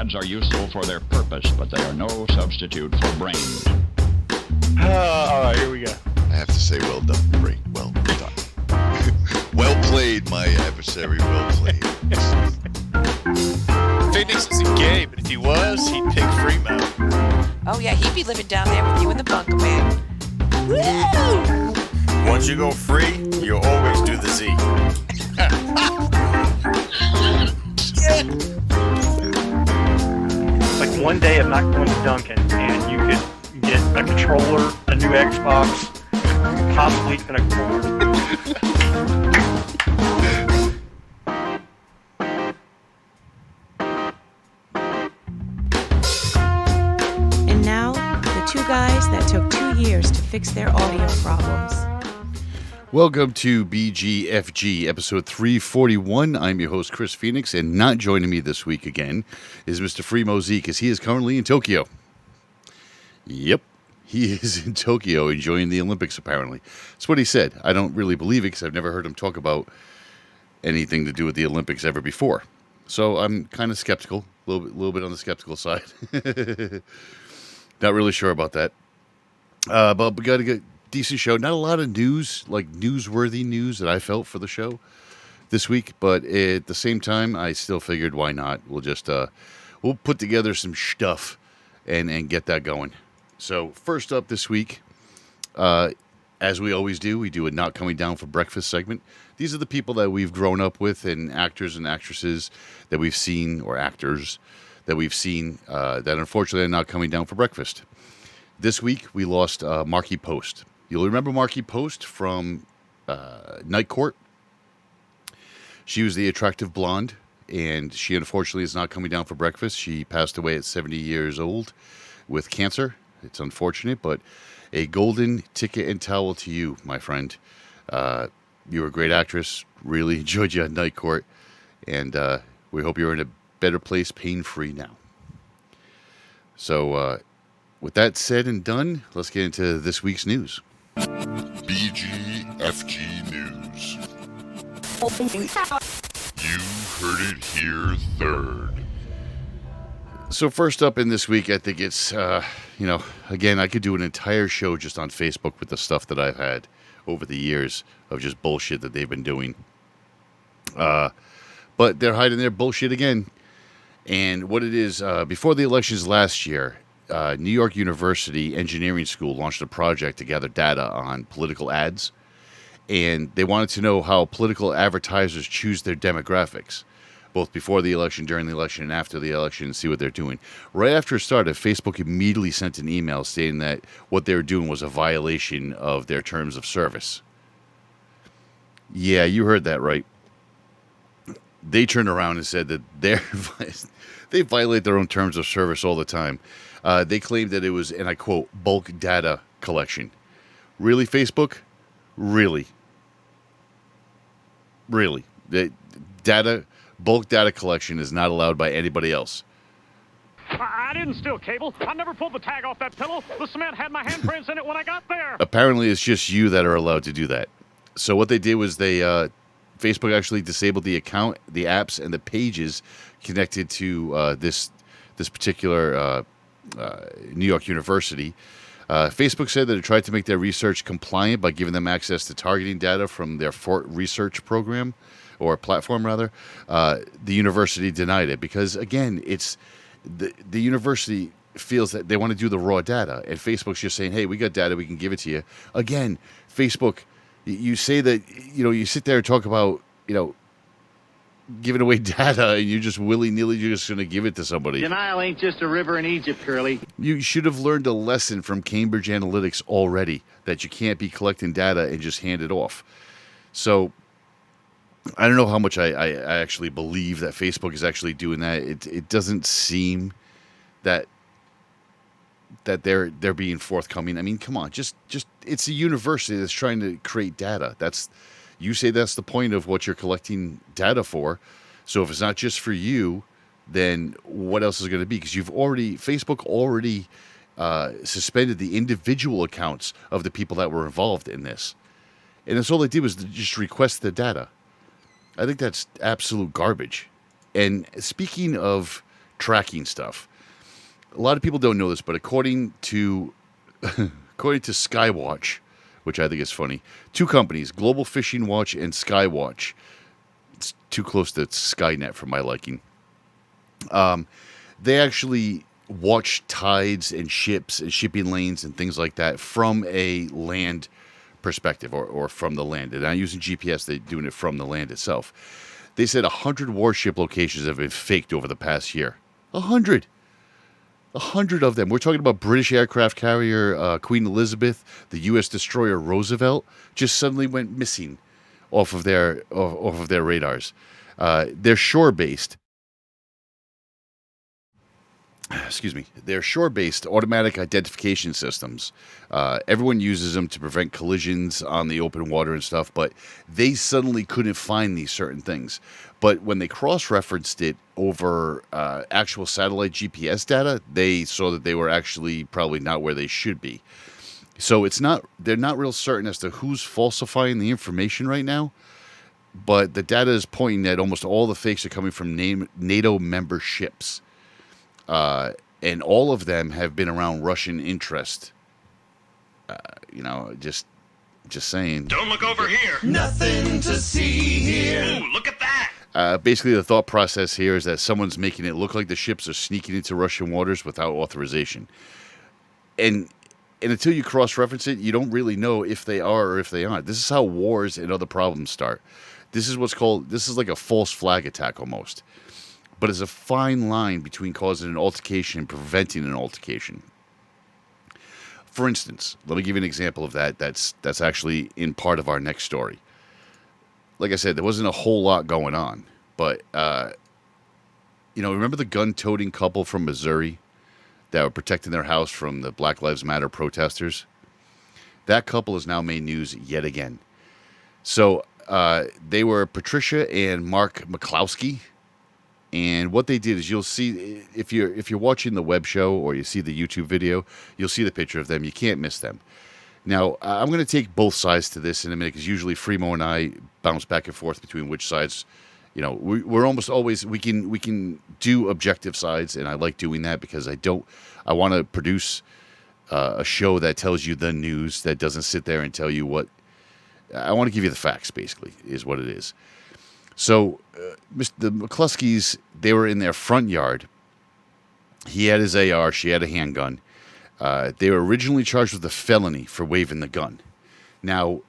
pads are useful for their purpose, but they are no substitute for brains. All right, here we go. I have to say, well done, Ray. Well done. Well played, my adversary. Well played. Phoenix isn't gay, but if he was, he'd pick Fremo. Oh yeah, he'd be living down there with you in the bunker, man. Woo! Once you go free, you always do the Z. Like one day of not going to Duncan, and you could get a controller, a new Xbox, possibly even a cord. And now, the two guys that took 2 years to fix their audio problems. Welcome to BGFG, episode 341. I'm your host, Chris Phoenix, and not joining me this week again is Mr. Fremo Zeke, as he is currently in Tokyo. Yep, he is in Tokyo enjoying the Olympics, apparently. That's what he said. I don't really believe it, because I've never heard him talk about anything to do with the Olympics ever before. So I'm kind of skeptical, a little bit on the skeptical side. Not really sure about that. But we got to get decent show. Not a lot of news, like newsworthy news that I felt for the show this week, but at the same time, I still figured why not? We'll just we'll put together some stuff and get that going. So first up this week, as we always do, we do a Not Coming Down for Breakfast segment. These are the people that we've grown up with, and actors and actresses that we've seen, or actors that we've seen that unfortunately are not coming down for breakfast. This week we lost Markie Post. You'll remember Markie Post from Night Court. She was the attractive blonde, and she unfortunately is not coming down for breakfast. She passed away at 70 years old with cancer. It's unfortunate, but a golden ticket and towel to you, my friend. You were a great actress. Really enjoyed you at Night Court, and we hope you're in a better place, pain-free now. So, with that said and done, let's get into this week's news. BGFG News. You heard it here third. So first up in this week, I think it's, again, I could do an entire show just on Facebook with the stuff that I've had over the years of just bullshit that they've been doing. But they're hiding their bullshit again. And what it is, before the elections last year, New York University Engineering School launched a project to gather data on political ads. And they wanted to know how political advertisers choose their demographics, both before the election, during the election, and after the election, and see what they're doing. Right after it started, Facebook immediately sent an email stating that what they were doing was a violation of their terms of service. Yeah, you heard that right. They turned around and said that they violate their own terms of service all the time. They claimed that it was, and I quote, bulk data collection. Really, Facebook? Really? The bulk data collection is not allowed by anybody else. I didn't steal cable. I never pulled the tag off that pillow. The cement had my handprints in it when I got there. Apparently, it's just you that are allowed to do that. So what they did was Facebook actually disabled the account, the apps, and the pages connected to this particular New York University. Facebook said that it tried to make their research compliant by giving them access to targeting data from their Fort research program, or platform rather. The university denied it because, again, it's the university feels that they want to do the raw data, and Facebook's just saying, hey, we got data, we can give it to you. Again, Facebook, you say that, you sit there and talk about, giving away data, and you're just willy-nilly, you're just going to give it to somebody. Denial ain't just a river in Egypt, Curly. You should have learned a lesson from Cambridge Analytics already, that you can't be collecting data and just hand it off. So I don't know how much I actually believe that Facebook is actually doing that. It doesn't seem that they're being forthcoming. I mean, come on, just it's a university that's trying to create data. You say that's the point of what you're collecting data for. So if it's not just for you, then what else is it going to be? Because Facebook already suspended the individual accounts of the people that were involved in this. And that's all they did was just request the data. I think that's absolute garbage. And speaking of tracking stuff. A lot of people don't know this, but according to Skywatch, which I think is funny, 2 companies, Global Fishing Watch and Skywatch, it's too close to Skynet for my liking. They actually watch tides and ships and shipping lanes and things like that from a land perspective, or from the land. They're not using GPS, they're doing it from the land itself. They said 100 warship locations have been faked over the past year. 100 of them. We're talking about British aircraft carrier Queen Elizabeth, the U.S. destroyer Roosevelt, just suddenly went missing off of their radars. They're shore-based. They're shore-based automatic identification systems. Everyone uses them to prevent collisions on the open water and stuff, but they suddenly couldn't find these certain things. But when they cross-referenced it over actual satellite GPS data, they saw that they were actually probably not where they should be. So they're not real certain as to who's falsifying the information right now, but the data is pointing that almost all the fakes are coming from NATO member ships. And all of them have been around Russian interest. Just saying. Don't look over here. Nothing to see here. Ooh, look at that. Basically, the thought process here is that someone's making it look like the ships are sneaking into Russian waters without authorization. And until you cross-reference it, you don't really know if they are or if they aren't. This is how wars and other problems start. This is like a false flag attack almost. But it's a fine line between causing an altercation and preventing an altercation. For instance, let me give you an example of that. That's actually in part of our next story. Like I said, there wasn't a whole lot going on, but remember the gun-toting couple from Missouri that were protecting their house from the Black Lives Matter protesters? That couple has now made news yet again. So they were Patricia and Mark McCloskey. And what they did is, you'll see, if you're watching the web show or you see the YouTube video, you'll see the picture of them. You can't miss them. Now, I'm going to take both sides to this in a minute, because usually Fremo and I bounce back and forth between which sides. We're almost always, we can do objective sides, and I like doing that because I want to produce a show that tells you the news, that doesn't sit there and tell you what. I want to give you the facts, basically, is what it is. So, the McCluskeys, they were in their front yard. He had his AR, she had a handgun. They were originally charged with a felony for waving the gun. Now,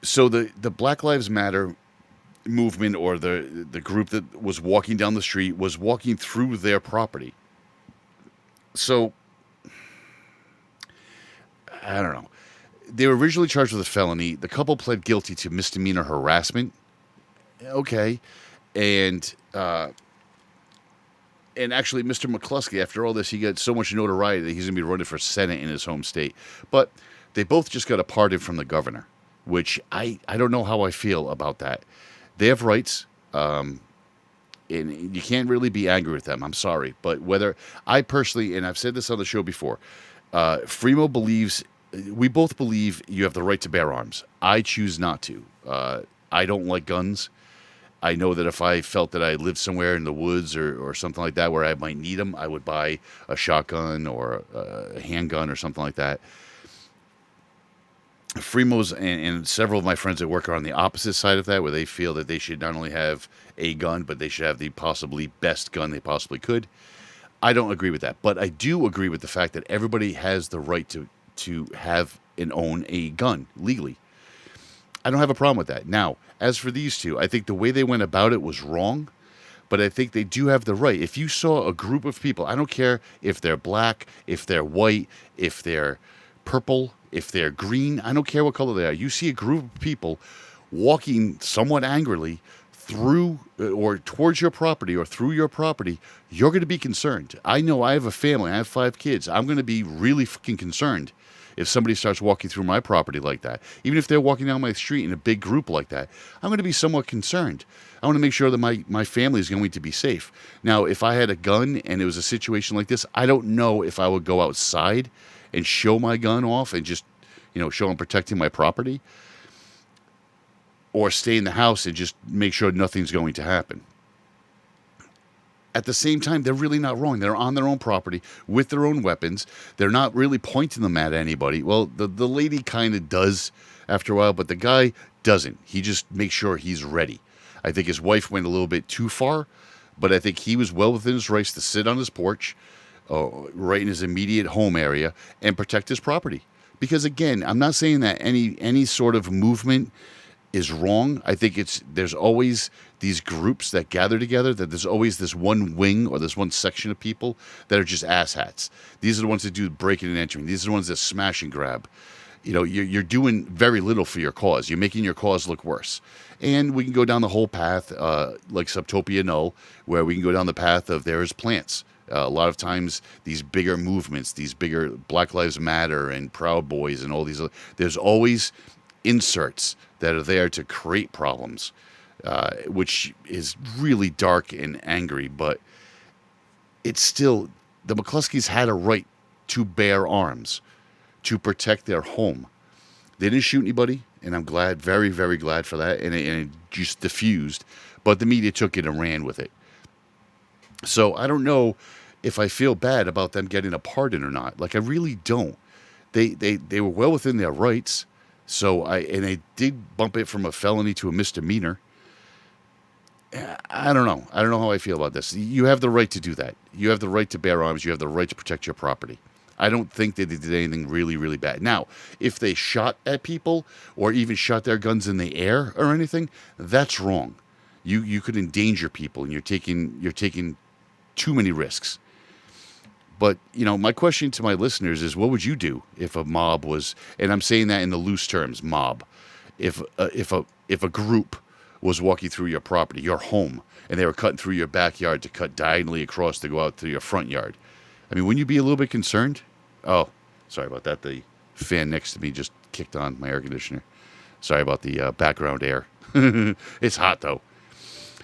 so the Black Lives Matter movement, or the group that was walking down the street, was walking through their property. So, I don't know. They were originally charged with a felony. The couple pled guilty to misdemeanor harassment. Okay. And actually, Mr. McCluskey, after all this, he got so much notoriety that he's going to be running for Senate in his home state. But they both just got a pardon from the governor, which I don't know how I feel about that. They have rights, and you can't really be angry with them. I'm sorry. But whether I personally, and I've said this on the show before, Fremo believes... We both believe you have the right to bear arms. I choose not to. I don't like guns. I know that if I felt that I lived somewhere in the woods or something like that where I might need them, I would buy a shotgun or a handgun or something like that. Fremo's and several of my friends at work are on the opposite side of that, where they feel that they should not only have a gun, but they should have the possibly best gun they possibly could. I don't agree with that. But I do agree with the fact that everybody has the right to have and own a gun legally. I don't have a problem with that. Now, as for these two, I think the way they went about it was wrong, but I think they do have the right. If you saw a group of people, I don't care if they're black, if they're white, if they're purple, if they're green, I don't care what color they are. You see a group of people walking somewhat angrily through or towards your property or through your property, you're going to be concerned. I know I have a family. I have 5 kids. I'm going to be really fucking concerned if somebody starts walking through my property like that. Even if they're walking down my street in a big group like that, I'm going to be somewhat concerned. I want to make sure that my family is going to be safe. Now, if I had a gun and it was a situation like this, I don't know if I would go outside and show my gun off and just, show I'm protecting my property, or stay in the house and just make sure nothing's going to happen. at the same time, they're really not wrong. They're on their own property with their own weapons. They're not really pointing them at anybody. Well, the lady kind of does after a while, but the guy doesn't. He just makes sure he's ready. I think his wife went a little bit too far, but I think he was well within his rights to sit on his porch, right in his immediate home area, and protect his property. Because again, I'm not saying that any sort of movement is wrong. I think there's always these groups that gather together, that there's always this one wing or this one section of people that are just asshats. These are the ones that do breaking and entering. These are the ones that smash and grab. You know, you're doing very little for your cause. You're making your cause look worse. And we can go down the whole path, like Subtopia Null, where we can go down the path of there's plants. A lot of times, these bigger movements, these bigger Black Lives Matter and Proud Boys and all these, there's always inserts that are there to create problems, which is really dark and angry. But it's still, the McCluskeys had a right to bear arms, to protect their home. They didn't shoot anybody, and I'm glad, very, very glad for that, and it just diffused. But the media took it and ran with it. So I don't know if I feel bad about them getting a pardon or not. Like, I really don't. They were well within their rights. So and they did bump it from a felony to a misdemeanor. I don't know. I don't know how I feel about this. You have the right to do that. You have the right to bear arms. You have the right to protect your property. I don't think that they did anything really, really bad. Now, if they shot at people or even shot their guns in the air or anything, that's wrong. You could endanger people, and you're taking too many risks. But, you know, my question to my listeners is, what would you do if a mob was, and I'm saying that in the loose terms, mob, if a group was walking through your property, your home, and they were cutting through your backyard to cut diagonally across to go out to your front yard? I mean, wouldn't you be a little bit concerned? Oh, sorry about that. The fan next to me just kicked on my air conditioner. Sorry about the background air. It's hot, though.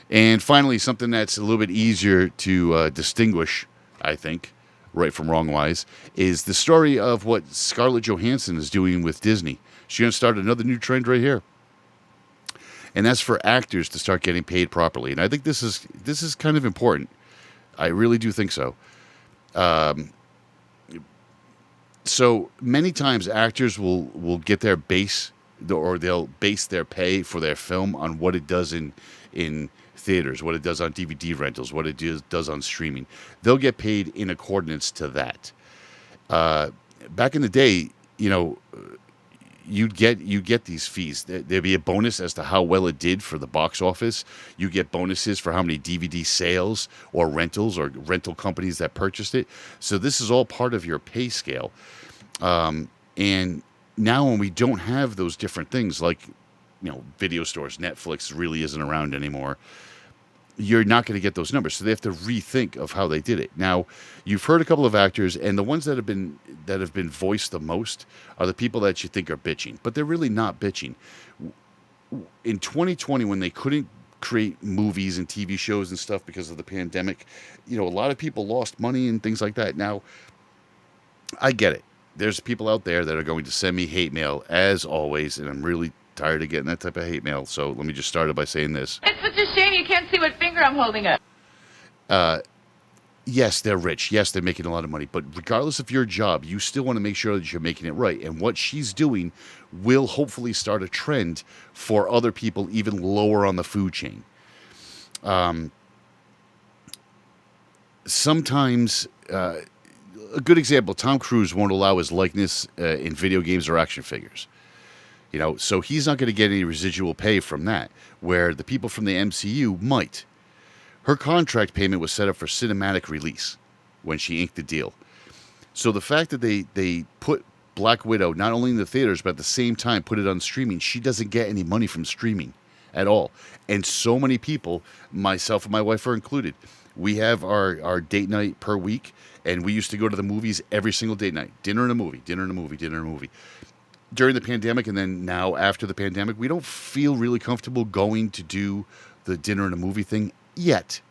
And finally, something that's a little bit easier to distinguish, I think, right from wrong-wise, is the story of what Scarlet Johansson is doing with Disney. She's going to start another new trend right here. And that's for actors to start getting paid properly. And I think this is kind of important. I really do think so. So many times actors will get their base, or they'll base their pay for their film on what it does in theaters, what it does on DVD rentals, what it does on streaming. They'll get paid in accordance to that. Back in the day, you know, you get these fees. There'd be a bonus as to how well it did for the box office. You get bonuses for how many DVD sales or rentals or rental companies that purchased it. So this is all part of your pay scale. And now when we don't have those different things, like, you know, video stores, Netflix really isn't around anymore, you're not going to get those numbers. So they have to rethink of how they did it. Now, you've heard a couple of actors, and the ones that have been voiced the most are the people that you think are bitching, but they're really not bitching. In 2020, when they couldn't create movies and TV shows and stuff because of the pandemic, you know, a lot of people lost money and things like that. Now, I get it. There's people out there that are going to send me hate mail, as always, and I'm really tired of getting that type of hate mail. So let me just start it by saying this. It's such a shame you can't see what finger I'm holding up. Yes, they're rich. Yes, they're making a lot of money. But regardless of your job, you still want to make sure that you're making it right. And what she's doing will hopefully start a trend for other people even lower on the food chain. Sometimes, a good example, Tom Cruise won't allow his likeness in video games or action figures. You know, so he's not going to get any residual pay from that, where the people from the MCU might. Her contract payment was set up for cinematic release when she inked the deal. So the fact that they put Black Widow not only in the theaters, but at the same time put it on streaming, she doesn't get any money from streaming at all. And so many people, myself and my wife are included, we have our date night per week, and we used to go to the movies every single date night. Dinner and a movie, dinner and a movie, dinner and a movie. During the pandemic, and then now after the pandemic, we don't feel really comfortable going to do the dinner and a movie thing yet.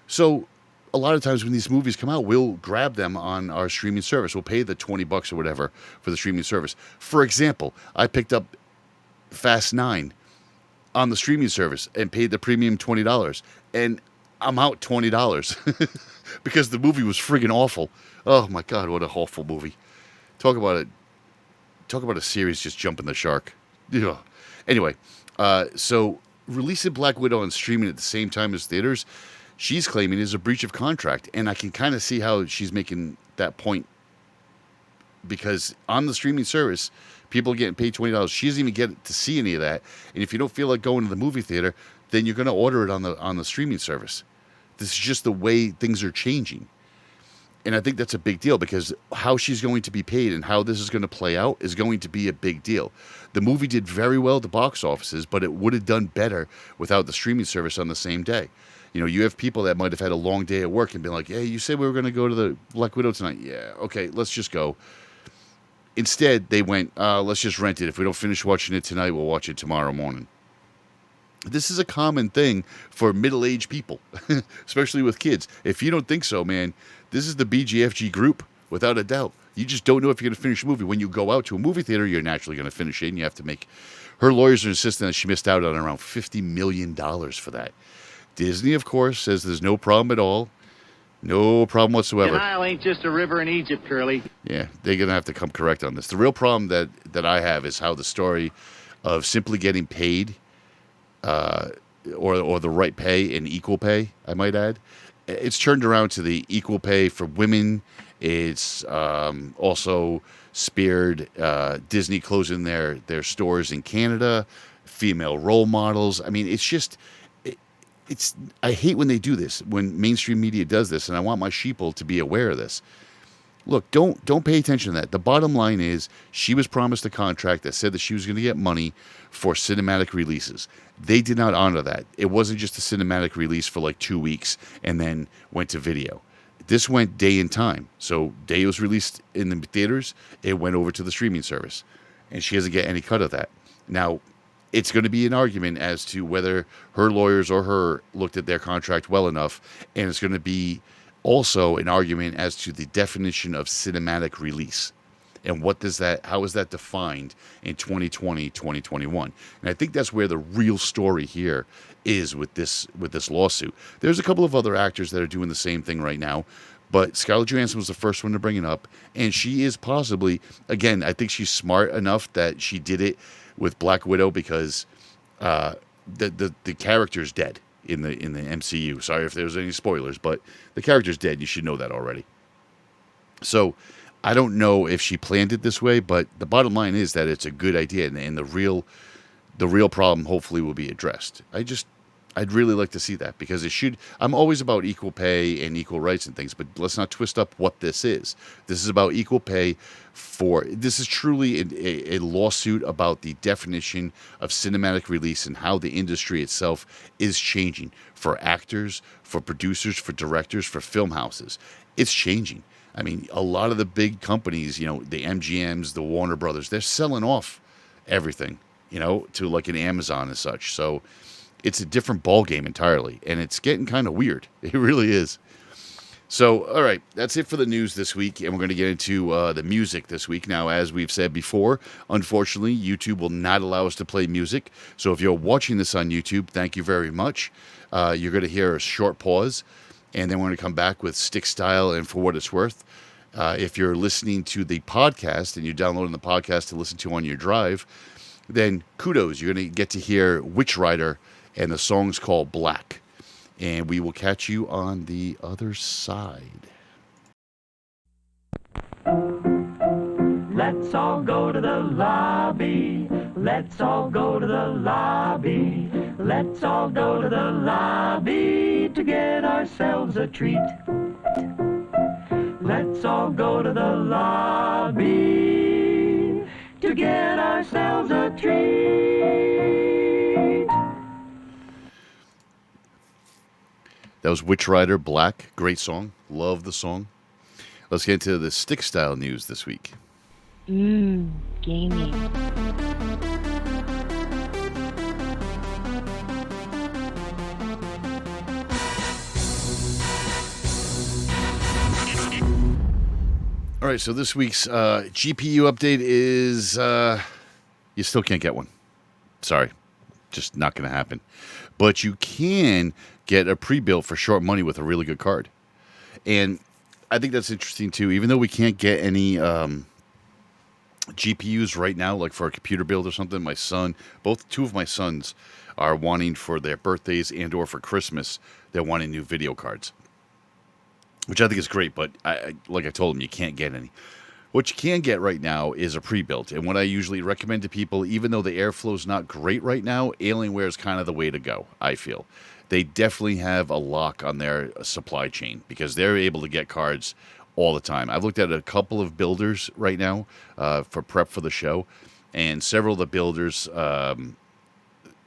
So a lot of times when these movies come out, we'll grab them on our streaming service. We'll pay the $20 or whatever for the streaming service. For example, I picked up Fast 9 on the streaming service and paid the premium $20. And I'm out $20 because the movie was friggin' awful. Oh my God, what a awful movie! Talk about it. Talk about a series just jumping the shark. Yeah. Anyway, so releasing Black Widow and streaming at the same time as theaters, she's claiming is a breach of contract, and I can kind of see how she's making that point because on the streaming service, people are getting paid $20. She doesn't even get to see any of that, and if you don't feel like going to the movie theater, then you're going to order it on the streaming service. This is just the way things are changing. And I think that's a big deal because how she's going to be paid and how this is going to play out is going to be a big deal. The movie did very well at the box offices, but it would have done better without the streaming service on the same day. You know, you have people that might have had a long day at work and been like, hey, you said we were going to go to the Black Widow tonight. Yeah, okay, let's just go. Instead, they went, let's just rent it. If we don't finish watching it tonight, we'll watch it tomorrow morning. This is a common thing for middle-aged people, especially with kids. If you don't think so, man, this is the BGFG group, without a doubt. You just don't know if you're going to finish a movie. When you go out to a movie theater, you're naturally going to finish it, and you have to make... Her lawyers are insisting that she missed out on around $50 million for that. Disney, of course, says there's no problem at all. No problem whatsoever. Denial ain't just a river in Egypt, Curly. Yeah, they're going to have to come correct on this. The real problem that I have is how the story of simply getting paid... or the right pay and equal pay, I might add. It's turned around to the equal pay for women. It's also speared Disney closing their stores in Canada, female role models. I mean, it's just, I hate when they do this, when mainstream media does this, and I want my sheeple to be aware of this. Look, don't pay attention to that. The bottom line is she was promised a contract that said that she was going to get money for cinematic releases. They did not honor that. It wasn't just a cinematic release for like 2 weeks and then went to video. This went day and time. So day was released in the theaters, it went over to the streaming service. And she doesn't get any cut of that. Now, it's going to be an argument as to whether her lawyers or her looked at their contract well enough, and it's going to be also an argument as to the definition of cinematic release and how is that defined in 2020, 2021. And I think that's where the real story here is with this lawsuit. There's a couple of other actors that are doing the same thing right now, but Scarlett Johansson was the first one to bring it up, and she is possibly, again, I think she's smart enough that she did it with Black Widow because the character's dead in the MCU. Sorry if there's any spoilers, but the character's dead. You should know that already. So I don't know if she planned it this way, but the bottom line is that it's a good idea, and the real problem hopefully will be addressed. I'd really like to see that because it should. I'm always about equal pay and equal rights and things, but let's not twist up what this is. This is about equal pay this is truly a lawsuit about the definition of cinematic release and how the industry itself is changing for actors, for producers, for directors, for film houses. It's changing. I mean, a lot of the big companies, the MGMs, the Warner Brothers, they're selling off everything, to like an Amazon and such. So it's a different ball game entirely, and it's getting kind of weird. It really is. So, all right, that's it for the news this week, and we're going to get into the music this week. Now, as we've said before, unfortunately, YouTube will not allow us to play music. So if you're watching this on YouTube, thank you very much. You're going to hear a short pause, and then we're going to come back with Stick Style and For What It's Worth. If you're listening to the podcast and you're downloading the podcast to listen to on your drive, then kudos. You're going to get to hear Witchrider, and the song's called Black. And we will catch you on the other side. Let's all go to the lobby. Let's all go to the lobby. Let's all go to the lobby to get ourselves a treat. Let's all go to the lobby to get ourselves a treat. That was Witchrider, Black. Great song. Love the song. Let's get into the Stick Style news this week. Gaming. All right, so this week's GPU update is you still can't get one. Sorry, just not going to happen. But you can get a pre-built for short money with a really good card. And I think that's interesting too. Even though we can't get any GPUs right now, like for a computer build or something, two of my sons are wanting for their birthdays and or for Christmas, they're wanting new video cards, which I think is great. But like I told them, you can't get any. What you can get right now is a pre-built. And what I usually recommend to people, even though the airflow is not great right now, Alienware is kind of the way to go, I feel. They definitely have a lock on their supply chain because they're able to get cards all the time. I've looked at a couple of builders right now for prep for the show, and several of the builders, iBuyPower,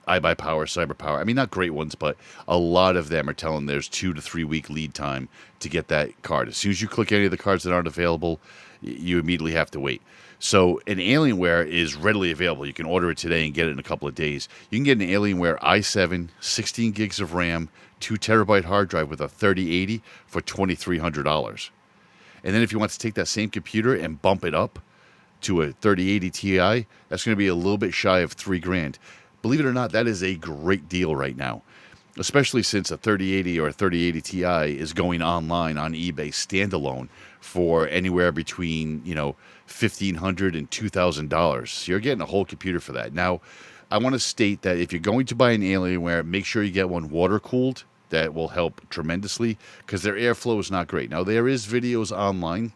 CyberPower, I mean, not great ones, but a lot of them are telling there's 2 to 3 week lead time to get that card. As soon as you click any of the cards that aren't available, you immediately have to wait. So an Alienware is readily available. You can order it today and get it in a couple of days. You can get an Alienware i7, 16 gigs of RAM, 2 terabyte hard drive with a 3080 for $2,300. And then if you want to take that same computer and bump it up to a 3080 Ti, that's going to be a little bit shy of $3,000. Believe it or not, that is a great deal right now, especially since a 3080 or a 3080 Ti is going online on eBay standalone for anywhere between, $1,500 and $2,000. So you're getting a whole computer for that. Now, I want to state that if you're going to buy an Alienware, make sure you get one water cooled. That will help tremendously because their airflow is not great. Now, there is videos online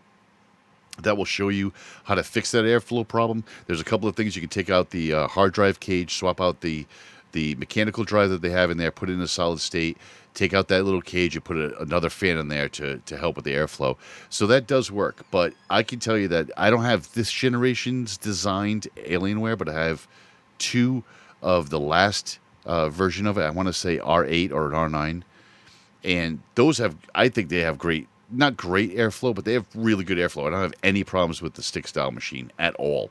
that will show you how to fix that airflow problem. There's a couple of things. You can take out the hard drive cage, swap out the mechanical drive that they have in there, put it in a solid state, take out that little cage, and put another fan in there to help with the airflow. So that does work. But I can tell you that I don't have this generation's designed Alienware, but I have 2 of the last version of it. I want to say R8 or an R9. And those I think they have not great airflow, but they have really good airflow. I don't have any problems with the stick style machine at all.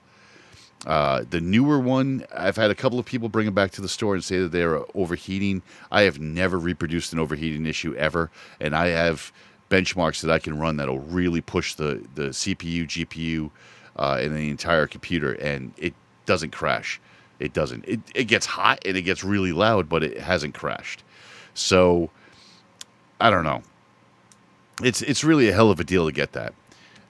The newer one, I've had a couple of people bring it back to the store and say that they're overheating. I have never reproduced an overheating issue ever. And I have benchmarks that I can run that'll really push the CPU, GPU, and the entire computer. And it doesn't crash. It doesn't. It gets hot and it gets really loud, but it hasn't crashed. So I don't know. It's really a hell of a deal to get that.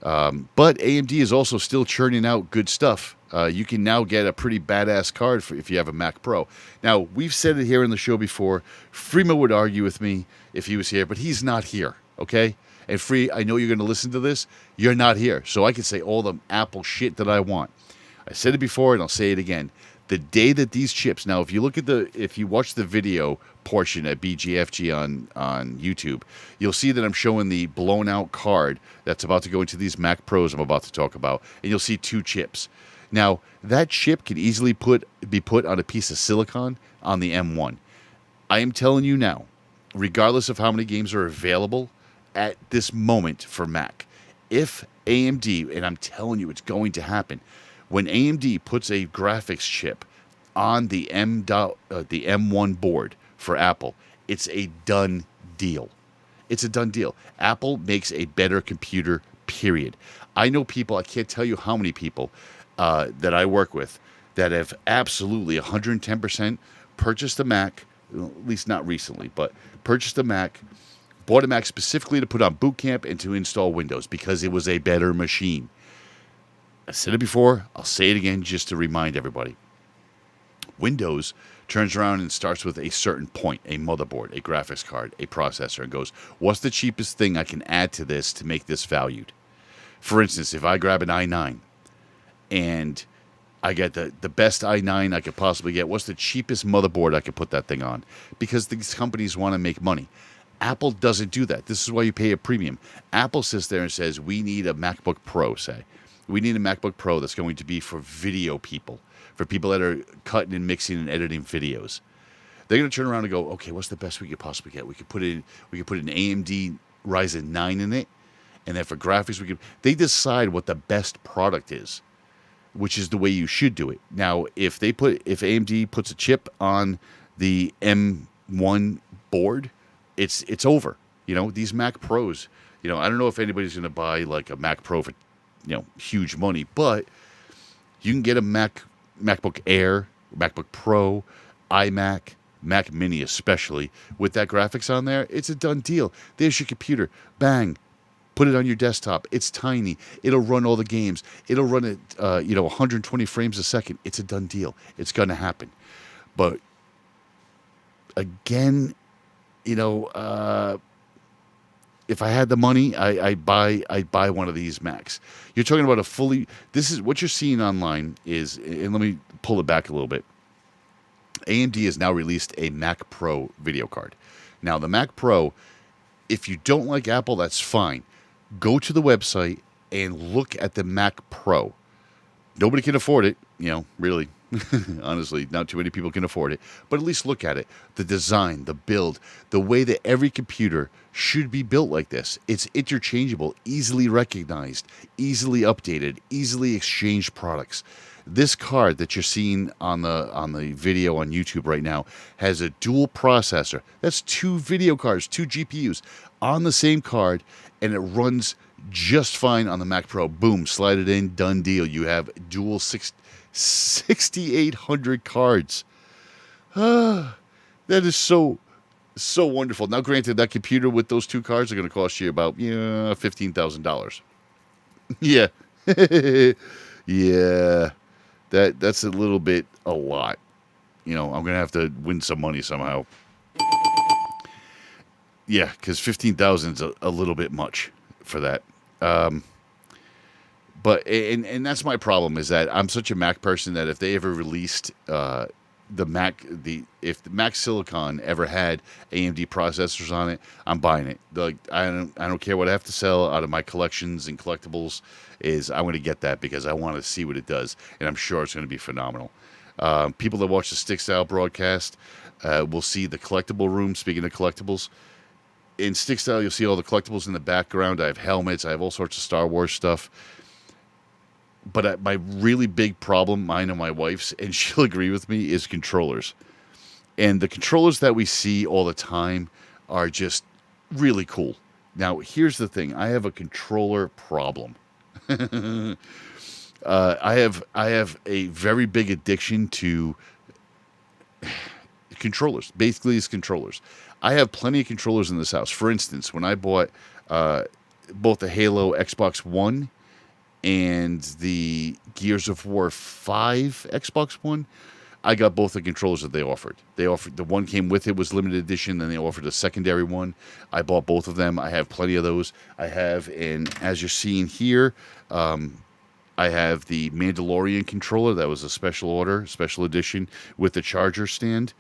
But AMD is also still churning out good stuff. You can now get a pretty badass card if you have a Mac Pro. Now, we've said it here in the show before. Freema would argue with me if he was here, but he's not here, okay? And Free, I know you're going to listen to this. You're not here. So I can say all the Apple shit that I want. I said it before and I'll say it again. The day that these chips, now if you watch the video portion at BGFG on YouTube, you'll see that I'm showing the blown out card that's about to go into these Mac Pros I'm about to talk about, and you'll see 2 chips. Now, that chip can easily be put on a piece of silicon on the M1. I am telling you now, regardless of how many games are available at this moment for Mac, if AMD, and I'm telling you it's going to happen, when AMD puts a graphics chip on the M1 board for Apple, it's a done deal. It's a done deal. Apple makes a better computer, period. I know people, I can't tell you how many people that I work with that have absolutely 110% purchased a Mac, at least not recently, but purchased a Mac, bought a Mac specifically to put on Boot Camp and to install Windows because it was a better machine. I said it before, I'll say it again just to remind everybody. Windows turns around and starts with a certain point, a motherboard, a graphics card, a processor, and goes, what's the cheapest thing I can add to this to make this valued? For instance, if I grab an i9 and I get the best i9 I could possibly get, what's the cheapest motherboard I could put that thing on? Because these companies want to make money. Apple doesn't do that. This is why you pay a premium. Apple sits there and says, we need a MacBook Pro, say. We need a MacBook Pro that's going to be for video people, for people that are cutting and mixing and editing videos. They're going to turn around and go, okay, what's the best we could possibly get? We could put an AMD Ryzen 9 in it, and then for graphics, they decide what the best product is, which is the way you should do it. Now, if AMD puts a chip on the M1 board, it's over. These Mac Pros, I don't know if anybody's going to buy like a Mac Pro for huge money, but you can get a MacBook Air, MacBook Pro, iMac, Mac Mini especially, with that graphics on there, it's a done deal. There's your computer. Bang. Put it on your desktop. It's tiny. It'll run all the games. It'll run at 120 frames a second. It's a done deal. It's going to happen. But again, if I had the money, I'd buy one of these Macs. You're talking about this is what you're seeing online is, and let me pull it back a little bit. AMD has now released a Mac Pro video card. Now, the Mac Pro, if you don't like Apple, that's fine. Go to the website and look at the Mac Pro. Nobody can afford it, really. Honestly, not too many people can afford it. But at least look at it. The design, the build, the way that every computer should be built like this. It's interchangeable, easily recognized, easily updated, easily exchanged products. This card that you're seeing on the video on YouTube right now has a dual processor. That's 2 video cards, 2 GPUs on the same card, and it runs just fine on the Mac Pro. Boom, slide it in, done deal. You have dual 6,800 cards. That is so wonderful. Now, granted, that computer with those 2 cards are going to cost you about $15,000. Yeah, yeah. That's a little bit a lot. I'm going to have to win some money somehow. Yeah, because 15,000 is a little bit much for that. But that's my problem, is that I'm such a Mac person that if they ever released if the Mac Silicon ever had AMD processors on it, I'm buying it. I don't care what I have to sell out of my collections and collectibles. I'm going to get that because I want to see what it does, and I'm sure it's going to be phenomenal. People that watch the Stick Style broadcast will see the collectible room. Speaking of collectibles, in Stick Style, you'll see all the collectibles in the background. I have helmets. I have all sorts of Star Wars stuff. But my really big problem, mine and my wife's, and she'll agree with me, is controllers. And the controllers that we see all the time are just really cool. Now, here's the thing. I have a controller problem. I have a very big addiction to controllers. Basically, it's controllers. I have plenty of controllers in this house. For instance, when I bought both the Halo Xbox One and the Gears of War 5 Xbox One, I got both the controllers that they offered. The one came with it, was limited edition, then they offered a secondary one. I bought both of them. I have plenty of those. I have, and as you're seeing here, I have the Mandalorian controller. That was a special order, special edition with the charger stand.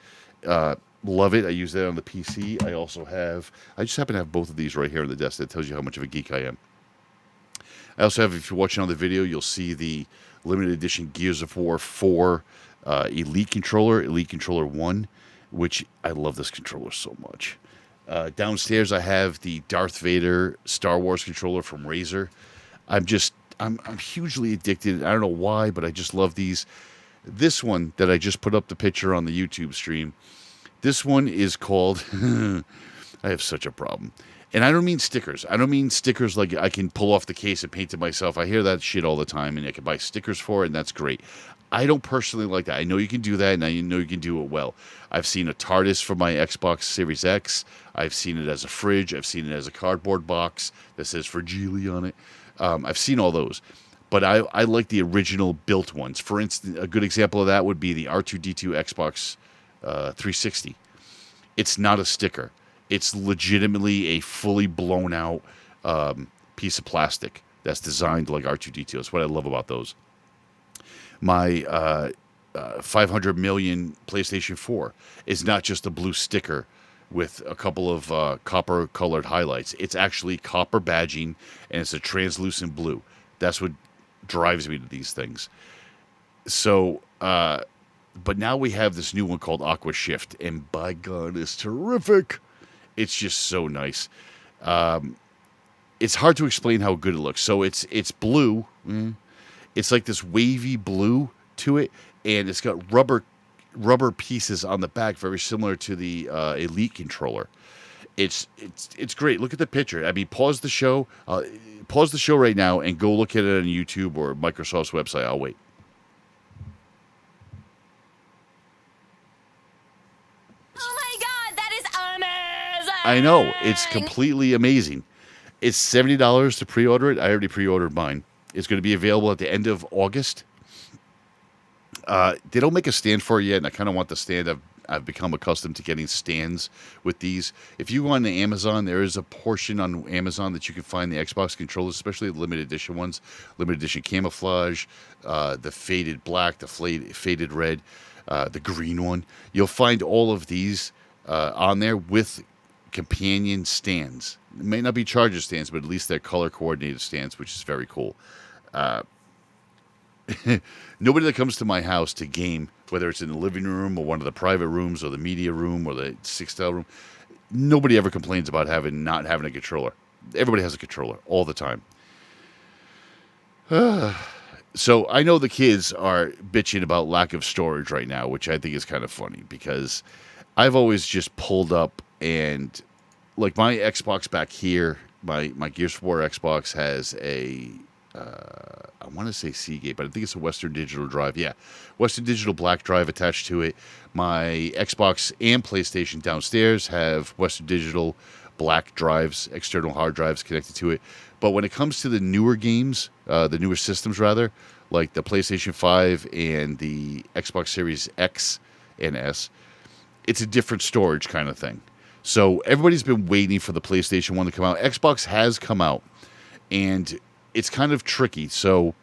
Love it. I use that on the PC. I just happen to have both of these right here on the desk. That tells you how much of a geek I am. I also have, if you're watching on the video, you'll see the limited edition Gears of War 4 Elite Controller 1, which I love this controller so much. Downstairs, I have the Darth Vader Star Wars controller from Razer. I'm hugely addicted. I don't know why, but I just love these. This one that I just put up the picture on the YouTube stream, this one is called, I have such a problem. And I don't mean stickers. I don't mean stickers like I can pull off the case and paint it myself. I hear that shit all the time, and I can buy stickers for it, and that's great. I don't personally like that. I know you can do that, and I know you can do it well. I've seen a TARDIS for my Xbox Series X. I've seen it as a fridge. I've seen it as a cardboard box that says Fragile on it. I've seen all those. But I like the original built ones. For instance, a good example of that would be the R2-D2 Xbox 360. It's not a sticker. It's legitimately a fully blown out piece of plastic that's designed like R2-D2. That's what I love about those. My 500 million PlayStation 4 is not just a blue sticker with a couple of copper colored highlights. It's actually copper badging, and it's a translucent blue. That's what drives me to these things. So, but now we have this new one called Aqua Shift, and by God, it's terrific. It's just so nice. It's hard to explain how good it looks. So it's blue. It's like this wavy blue to it, and it's got rubber pieces on the back, very similar to the Elite controller. It's great. Look at the picture. I mean, pause the show right now and go look at it on YouTube or Microsoft's website. I'll wait. I know. It's completely amazing. It's $70 to pre-order it. I already pre-ordered mine. It's going to be available at the end of August. They don't make a stand for it yet, and I kind of want the stand. I've become accustomed to getting stands with these. If you go on the Amazon, there is a portion on Amazon that you can find the Xbox controllers, especially the limited edition ones, limited edition camouflage, the faded black, the faded red, the green one. You'll find all of these on there with companion stands. It may not be charger stands, but at least they're color coordinated stands, which is very cool. Nobody that comes to my house to game, whether it's in the living room or one of the private rooms or the media room or the 6-star room, nobody ever complains about not having a controller. Everybody has a controller all the time. So I know the kids are bitching about lack of storage right now, which I think is kind of funny because I've always just pulled up and like my Xbox back here, my Gears of War Xbox has a I want to say Seagate, but I think it's a Western Digital drive. Yeah, Western Digital black drive attached to it. My Xbox and PlayStation downstairs have Western Digital black drives, external hard drives connected to it. But when it comes to the newer games, the newer systems rather, like the PlayStation 5 and the Xbox Series X and S, it's a different storage kind of thing. So everybody's been waiting for the PlayStation 1 to come out. Xbox has come out, and it's kind of tricky. So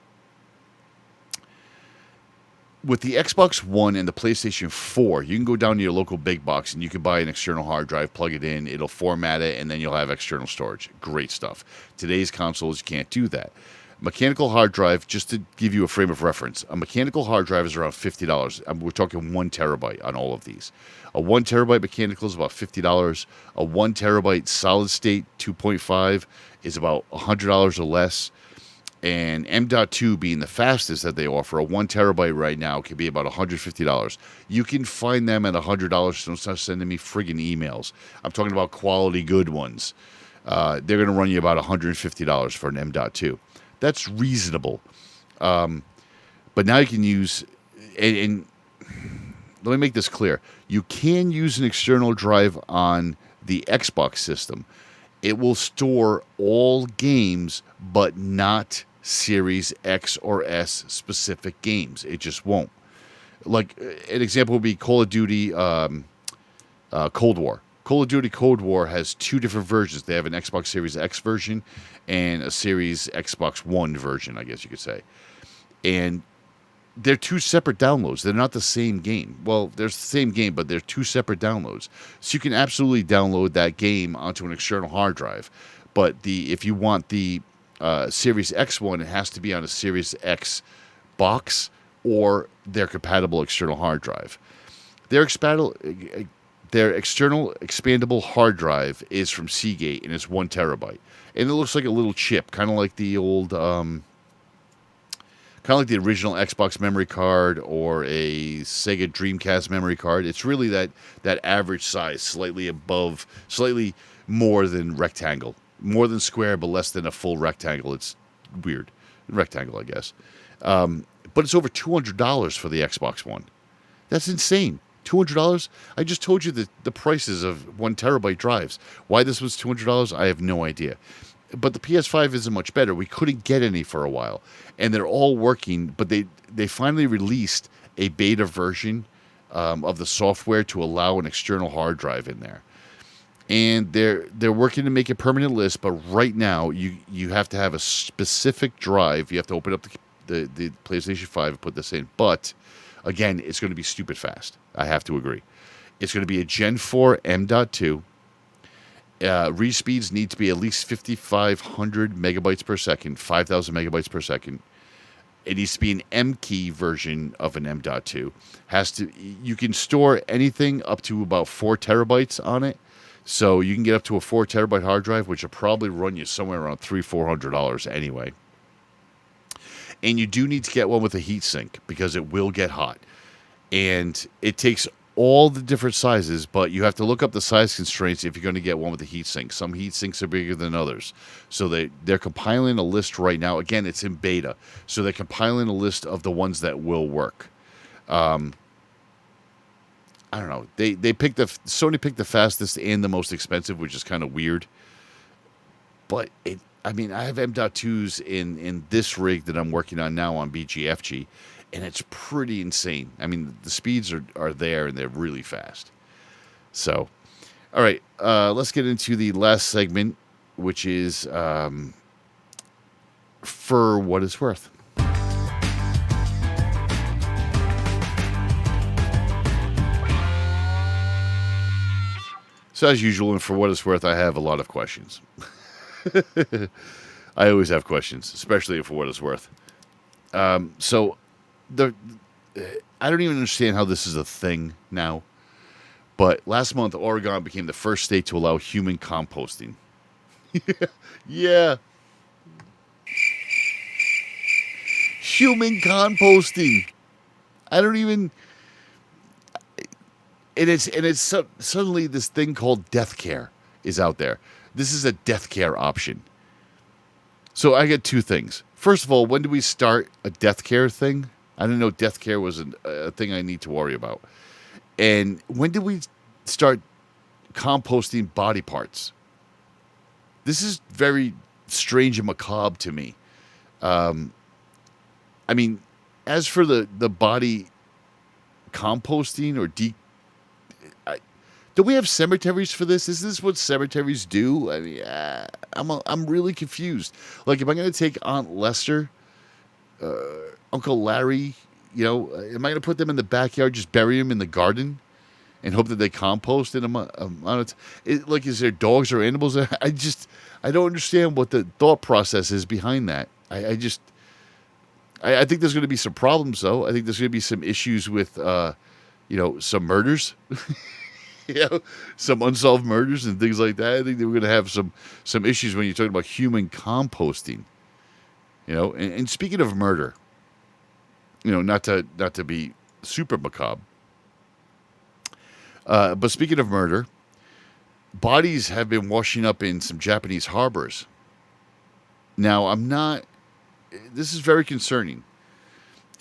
with the Xbox One and the PlayStation 4, you can go down to your local big box and you can buy an external hard drive, plug it in, it'll format it, and then you'll have external storage. Great stuff. Today's consoles, you can't do that. Mechanical hard drive, just to give you a frame of reference, a mechanical hard drive is around $50. We're talking 1 terabyte on all of these. A 1 terabyte mechanical is about $50. A 1 terabyte solid state 2.5 is about $100 or less. And M.2 being the fastest that they offer, a 1 terabyte right now can be about $150. You can find them at $100, so don't start sending me friggin' emails. I'm talking about quality good ones. They're going to run you about $150 for an M.2. That's reasonable. But now you can use, and let me make this clear. You can use an external drive on the Xbox system. It will store all games, but not Series X or S specific games. It just won't. Like, an example would be Call of Duty Cold War. Call of Duty Cold War has 2 different versions. They have an Xbox Series X version and a Series Xbox One version, I guess you could say. And they're 2 separate downloads. They're not the same game. Well, there's the same game, but they're 2 separate downloads. So you can absolutely download that game onto an external hard drive. But if you want the Series X one, it has to be on a Series X box or their compatible external hard drive. Their external expandable hard drive is from Seagate, and it's 1 terabyte. And it looks like a little chip, kind of like the old, kind of like the original Xbox memory card or a Sega Dreamcast memory card. It's really that average size, slightly more than rectangle. More than square, but less than a full rectangle. It's weird. Rectangle, I guess. But it's over $200 for the Xbox One. That's insane. $200? I just told you the prices of 1 terabyte drives. Why this was $200, I have no idea. But the PS5 isn't much better. We couldn't get any for a while. And they're all working, but they finally released a beta version of the software to allow an external hard drive in there. And they're working to make a permanent list, but right now you have to have a specific drive. You have to open up the PlayStation 5 and put this in. But again, it's going to be stupid fast. I have to agree. It's going to be a Gen 4 M.2. Read speeds need to be at least 5,500 megabytes per second, 5,000 megabytes per second. It needs to be an M-key version of an M.2. You can store anything up to about 4 terabytes on it. So you can get up to a 4 terabyte hard drive, which will probably run you somewhere around $300-400 anyway. And you do need to get one with a heatsink because it will get hot. And it takes all the different sizes, but you have to look up the size constraints if you're going to get one with a heatsink. Some heatsinks are bigger than others. So they're compiling a list right now. Again, it's in beta. So they're compiling a list of the ones that will work. I don't know. Sony picked the fastest and the most expensive, which is kind of weird. But I have M.2s in this rig that I'm working on now on BGFG, and it's pretty insane. I mean, the speeds are there, and they're really fast. So, all right, let's get into the last segment, which is for what it's worth. So as usual, and for what it's worth, I have a lot of questions. I always have questions, especially for what it's worth. I don't even understand how this is a thing now. But last month, Oregon became the first state to allow human composting. Yeah. Human composting. I don't even... And it's suddenly this thing called death care is out there. This is a death care option. So I get two things. First of all, when do we start a death care thing? I didn't know death care was a thing I need to worry about. And when did we start composting body parts? This is very strange and macabre to me. I mean, as for the body composting or do we have cemeteries for this? Is this what cemeteries do? I mean, I'm really confused. Like, am I going to take Aunt Lester, Uncle Larry, am I going to put them in the backyard, just bury them in the garden, and hope that they compost in a month? Is there dogs or animals? I don't understand what the thought process is behind that. I think there's going to be some problems, though. I think there's going to be some issues with, some murders. Some unsolved murders and things like that. I think that we're going to have some issues when you're talking about human composting. And speaking of murder, not to be super macabre, but speaking of murder, bodies have been washing up in some Japanese harbors. Now, this is very concerning.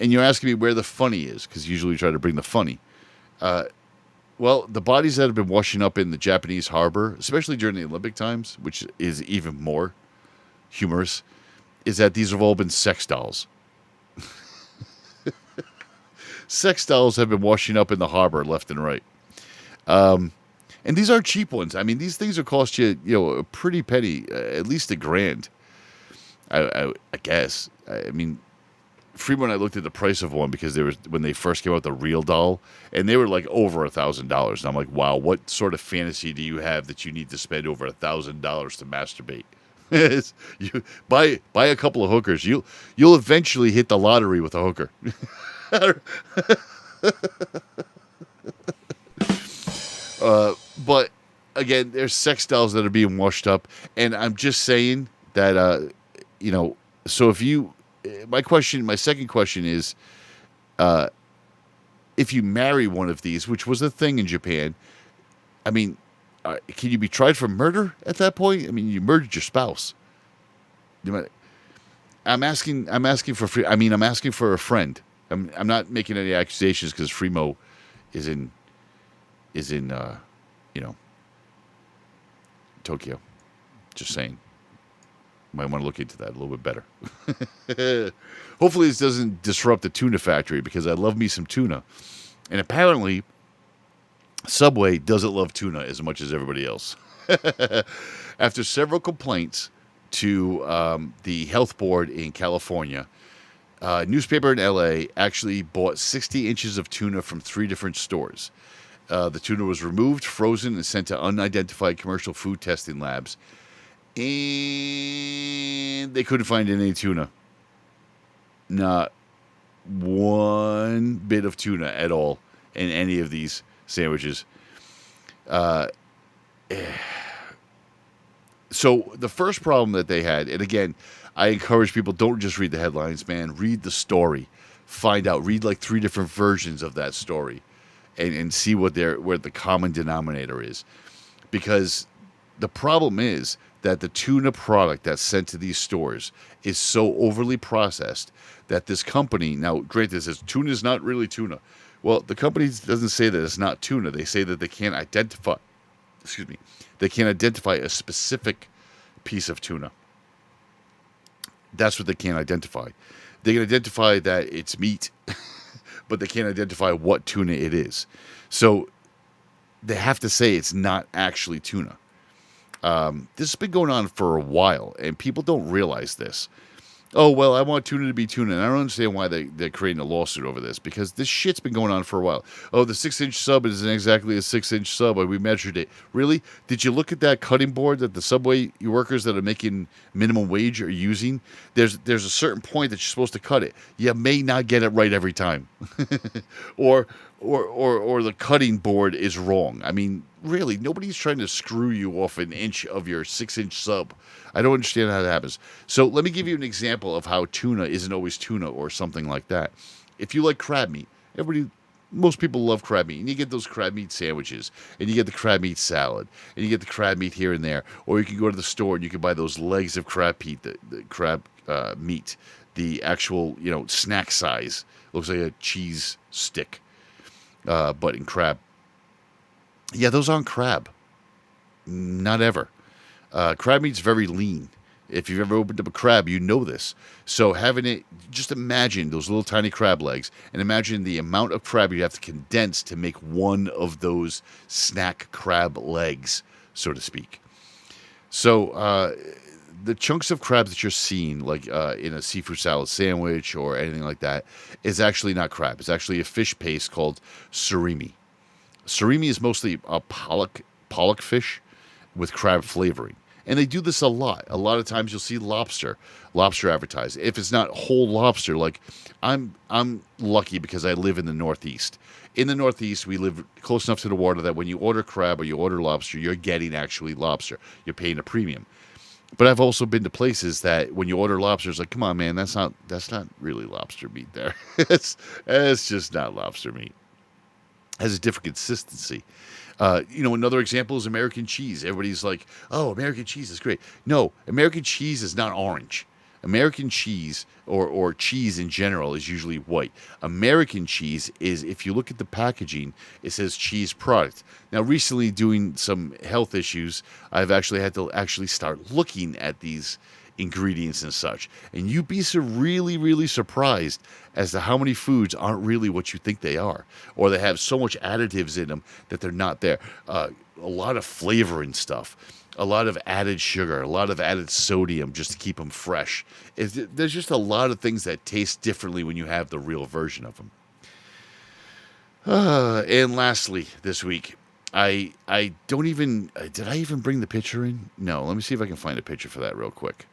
And you're asking me where the funny is, because usually we try to bring the funny. Well, the bodies that have been washing up in the Japanese harbor, especially during the Olympic times, which is even more humorous, is that these have all been sex dolls. Sex dolls have been washing up in the harbor left and right. And these are cheap ones. I mean, these things will cost you, a pretty penny, at least $1,000. I guess. I mean, Fremont and I looked at the price of one because when they first came out, the real doll, and they were like over $1,000. And I'm like, wow, what sort of fantasy do you have that you need to spend over $1,000 to masturbate? You buy a couple of hookers. You'll eventually hit the lottery with a hooker. But again, there's sex dolls that are being washed up, and I'm just saying that so if you. My second question is, if you marry one of these, which was a thing in Japan, I mean, can you be tried for murder at that point? I mean, you murdered your spouse. I'm asking for free. I mean, I'm asking for a friend. I'm not making any accusations because Fremo is in Tokyo. Just saying. Might want to look into that a little bit better. Hopefully this doesn't disrupt the tuna factory, because I love me some tuna. And apparently, Subway doesn't love tuna as much as everybody else. After several complaints to the health board in California, a newspaper in LA actually bought 60 inches of tuna from 3 different stores. The tuna was removed, frozen, and sent to unidentified commercial food testing labs. And they couldn't find any tuna. Not one bit of tuna at all in any of these sandwiches. So the first problem that they had, and again, I encourage people, don't just read the headlines, man. Read the story. Find out. Read like 3 different versions of that story and see where the common denominator is. Because the problem is that the tuna product that's sent to these stores is so overly processed that this company, now granted, it says tuna is not really tuna, Well, the company doesn't say that it's not tuna. They say that they can't identify. Excuse me. They can't identify a specific piece of tuna. That's what they can't identify. They can identify that it's meat, but they can't identify what tuna it is. So they have to say it's not actually tuna. This has been going on for a while, and people don't realize this. Oh, well, I want tuna to be tuna, and I don't understand why they're creating a lawsuit over this, because this shit's been going on for a while. Oh, the 6-inch sub isn't exactly a 6-inch sub. We measured it. Really? Did you look at that cutting board that the Subway workers that are making minimum wage are using? There's a certain point that you're supposed to cut it. You may not get it right every time. or the cutting board is wrong. I mean, really, nobody's trying to screw you off an inch of your 6-inch sub. I don't understand how that happens. So let me give you an example of how tuna isn't always tuna or something like that. If you like crab meat, most people love crab meat, and you get those crab meat sandwiches, and you get the crab meat salad, and you get the crab meat here and there, or you can go to the store and you can buy those legs of crab meat, the crab meat, the actual snack size. Looks like a cheese stick, but in crab. Yeah, those aren't crab. Not ever. Crab meat's very lean. If you've ever opened up a crab, you know this. So having it, just imagine those little tiny crab legs, and imagine the amount of crab you have to condense to make one of those snack crab legs, so to speak. So the chunks of crabs that you're seeing, like in a seafood salad sandwich or anything like that, is actually not crab. It's actually a fish paste called surimi. Surimi is mostly a pollock fish with crab flavoring. And they do this a lot. A lot of times you'll see lobster advertised. If it's not whole lobster, like I'm lucky because I live in the Northeast. In the Northeast, we live close enough to the water that when you order crab or you order lobster, you're getting actually lobster. You're paying a premium. But I've also been to places that when you order lobster, it's like, come on, man, that's not really lobster meat there. it's just not lobster meat. It has a different consistency. Another example is American cheese. Everybody's like, oh, American cheese is great. No, American cheese is not orange. American cheese or cheese in general is usually white. American cheese is, if you look at the packaging, it says cheese product. Now, recently doing some health issues, I've actually had to start looking at these ingredients and such. And you'd be really, really surprised as to how many foods aren't really what you think they are, or they have so much additives in them that they're not there. A lot of flavoring stuff, a lot of added sugar, a lot of added sodium just to keep them fresh. There's just a lot of things that taste differently when you have the real version of them. And lastly, this week, I don't even, did I even bring the picture in? No, let me see if I can find a picture for that real quick.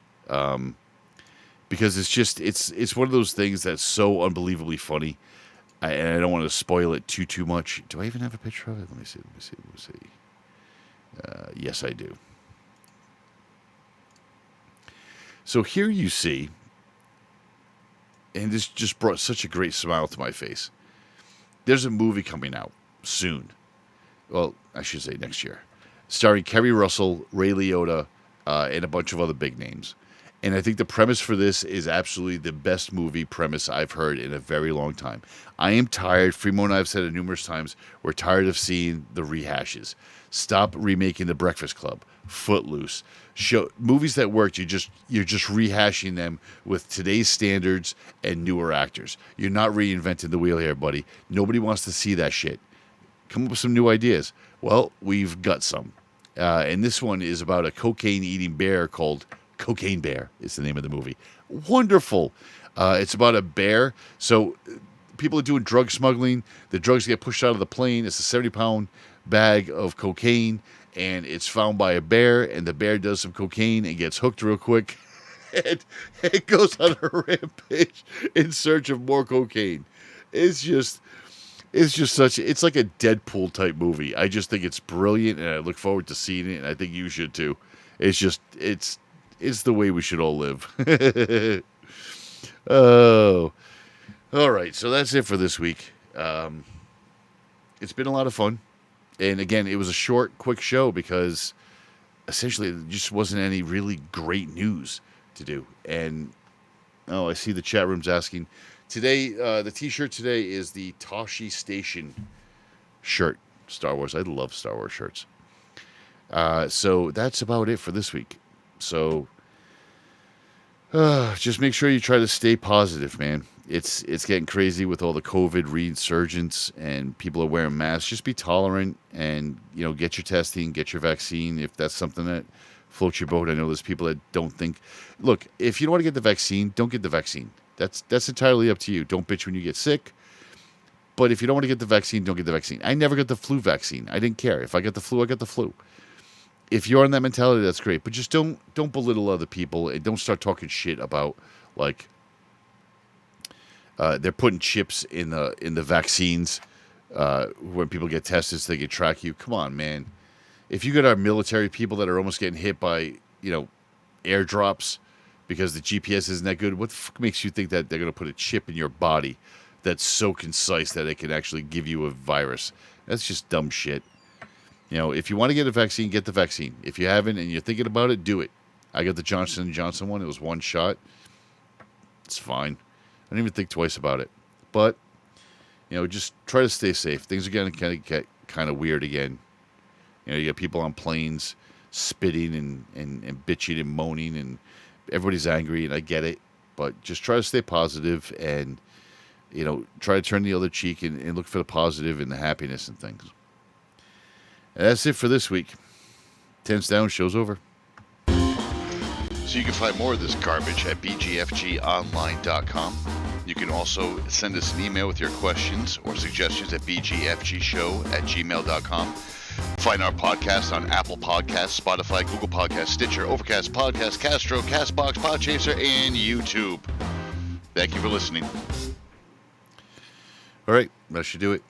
Because it's one of those things that's so unbelievably funny, and I don't want to spoil it too much. Do I even have a picture of it? Let me see. Yes, I do. So here you see, and this just brought such a great smile to my face. There's a movie coming out soon. Well, I should say next year, starring Kerry Russell, Ray Liotta, and a bunch of other big names. And I think the premise for this is absolutely the best movie premise I've heard in a very long time. I am tired. Fremo and I have said it numerous times. We're tired of seeing the rehashes. Stop remaking The Breakfast Club, Footloose. Movies that worked, you're just rehashing them with today's standards and newer actors. You're not reinventing the wheel here, buddy. Nobody wants to see that shit. Come up with some new ideas. Well, we've got some. And this one is about a cocaine-eating bear called Cocaine Bear is the name of the movie. Wonderful. It's about a bear. So people are doing drug smuggling. The drugs get pushed out of the plane. It's a 70-pound bag of cocaine, and it's found by a bear, and the bear does some cocaine and gets hooked real quick. And it goes on a rampage in search of more cocaine. It's like a Deadpool type movie. I just think it's brilliant, and I look forward to seeing it, and I think you should too. It's the way we should all live. Oh. All right, so that's it for this week. It's been a lot of fun. And again, it was a short, quick show because essentially there just wasn't any really great news to do. And Oh, I see the chat room's asking. Today, the T-shirt today is the Toshi Station shirt. Star Wars. I love Star Wars shirts. So that's about it for this week. So just make sure you try to stay positive, man. It's getting crazy with all the COVID resurgence and people are wearing masks. Just be tolerant and, get your testing, get your vaccine if that's something that floats your boat. I know there's people that don't think. Look, if you don't want to get the vaccine, don't get the vaccine. That's entirely up to you. Don't bitch when you get sick. But if you don't want to get the vaccine, don't get the vaccine. I never got the flu vaccine. I didn't care. If I got the flu, I got the flu. If you're on that mentality, that's great. But just don't belittle other people and don't start talking shit about they're putting chips in the vaccines when people get tested so they can track you. Come on, man. If you got our military people that are almost getting hit by airdrops because the GPS isn't that good, what the fuck makes you think that they're going to put a chip in your body that's so concise that it can actually give you a virus? That's just dumb shit. If you want to get a vaccine, get the vaccine. If you haven't and you're thinking about it, do it. I got the Johnson & Johnson one. It was one shot. It's fine. I don't even think twice about it. But, just try to stay safe. Things are going to get kind of weird again. You got people on planes spitting and bitching and moaning, and everybody's angry, and I get it. But just try to stay positive and, try to turn the other cheek and look for the positive and the happiness and things. And that's it for this week. 10's down, show's over. So you can find more of this garbage at bgfgonline.com. You can also send us an email with your questions or suggestions at bgfgshow@gmail.com. Find our podcast on Apple Podcasts, Spotify, Google Podcasts, Stitcher, Overcast, Podcast, Castro, Castbox, Podchaser, and YouTube. Thank you for listening. All right, that should do it.